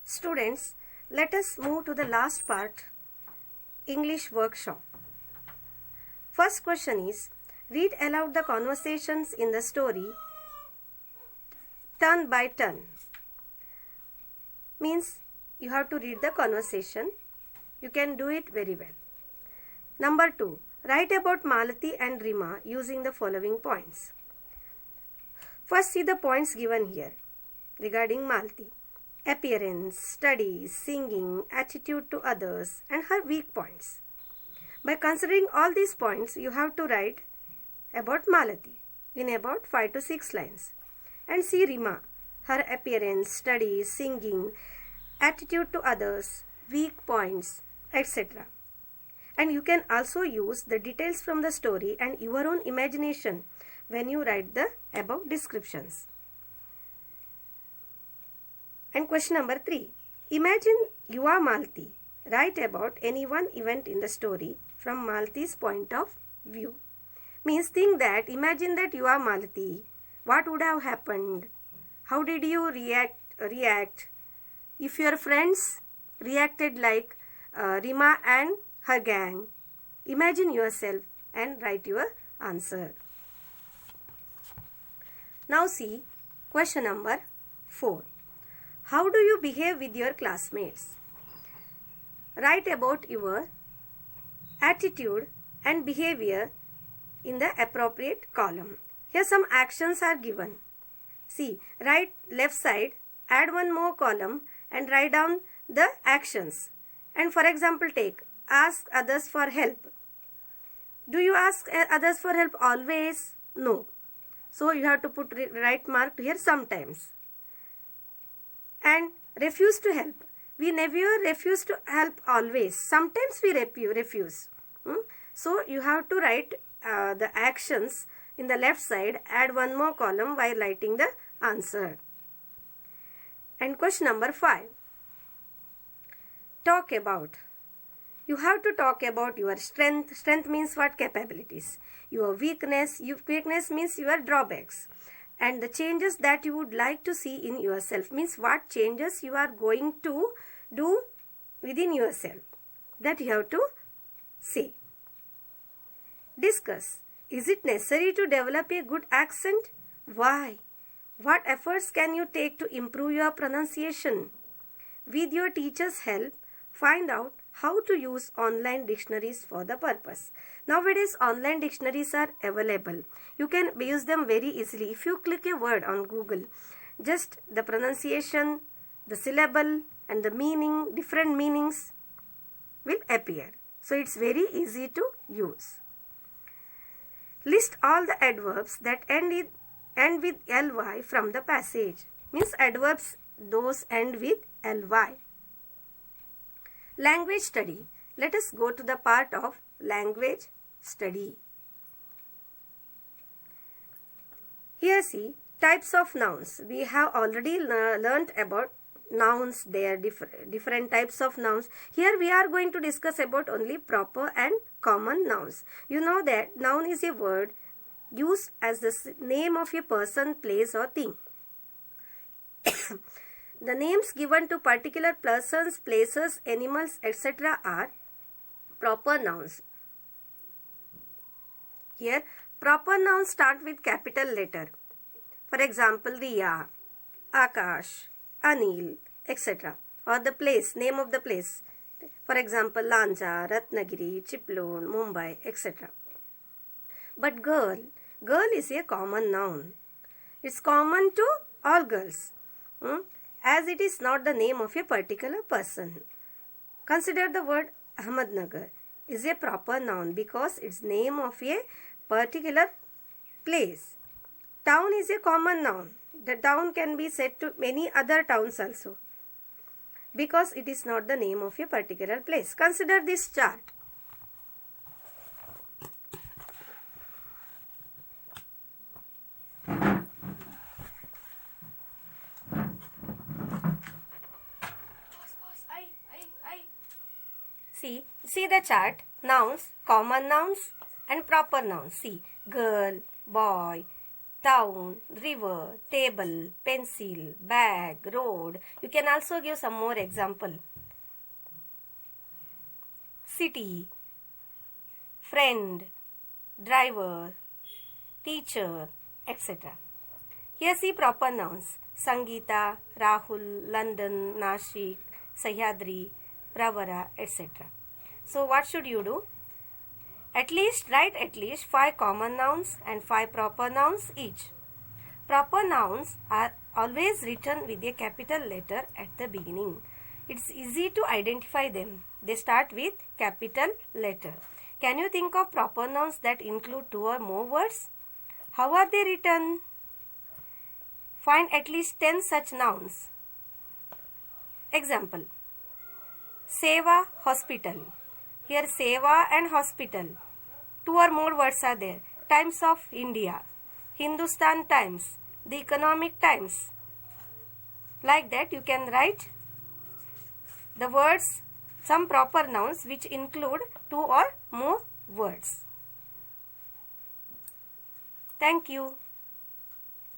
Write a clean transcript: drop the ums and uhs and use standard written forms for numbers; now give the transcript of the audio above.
Students, let us move to the last part, English workshop. First question is, read aloud the conversations in the story turn by turn. Means you have to read the conversation. You can do it very well. Number 2, write about Malati and Rima using the following points. First, see the points given here regarding Malati. Appearance, studies, singing, attitude to others, and her weak points. By considering all these points, you have to write about Malati in about 5 to 6 lines. And see Rima, her appearance, studies, singing, attitude to others, weak points, etc. And you can also use the details from the story and your own imagination when you write the above descriptions. And question number 3. Imagine you are Malati. Write about any one event in the story from Malati's point of view. Means think that, imagine that you are Malati. What would have happened? How did you react? If your friends reacted like Rima and her gang, imagine yourself and write your answer. Now see question number 4. How do you behave with your classmates? Write about your attitude and behavior in the appropriate column. Here some actions are given. See, write left side, add one more column and write down the actions. And for example, take ask others for help. Do you ask others for help always? No. So you have to put right mark here sometimes. And refuse to help. We never refuse to help always. Sometimes we refuse. So you have to write the actions in the left side, add one more column while writing the answer. And question number 5. Talk about. You have to talk about your strength. Strength means what? Capabilities. Your weakness. Weakness means your drawbacks. And the changes that you would like to see in yourself. Means what changes you are going to do within yourself. That you have to say. Discuss. Is it necessary to develop a good accent? Why? What efforts can you take to improve your pronunciation? With your teacher's help, find out how to use online dictionaries for the purpose. Nowadays, online dictionaries are available. You can use them very easily. If you click a word on Google, just the pronunciation, the syllable, and the meaning, different meanings will appear. So, it's very easy to use. List all the adverbs that end with ly from the passage. Means adverbs, those end with ly. Language study. Let us go to the part of language study. Here see types of nouns. We have already learnt about nouns. There are different types of nouns. Here we are going to discuss about only proper and common nouns. You know that noun is a word used as the name of a person, place or thing. The names given to particular persons, places, animals, etc. are proper nouns. Here, proper nouns start with capital letter. For example, Riya, Akash, Anil, etc. Or the place, name of the place. For example, Lanja, Ratnagiri, Chiplun, Mumbai, etc. But girl is a common noun. It's common to all girls. As it is not the name of a particular person. Consider the word Ahmednagar is a proper noun because it's name of a particular place. Town is a common noun. The town can be said to many other towns also because it is not the name of a particular place. Consider this chart. See the chart. Nouns, common nouns and proper nouns. See, girl, boy, town, river, table, pencil, bag, road. You can also give some more example. City, friend, driver, teacher, etc. Here see proper nouns. Sangeeta, Rahul, London, Nashik, Sahyadri, Pravara, etc. So what should you do? Write at least 5 common nouns and 5 proper nouns each. Proper nouns are always written with a capital letter at the beginning. It's easy to identify them. They start with capital letter. Can you think of proper nouns that include 2 or more words? How are they written? Find at least 10 such nouns. Example. Seva, hospital. Here Seva and hospital. 2 or more words are there. Times of India. Hindustan Times. The Economic Times. Like that you can write the words, some proper nouns which include 2 or more words. Thank you.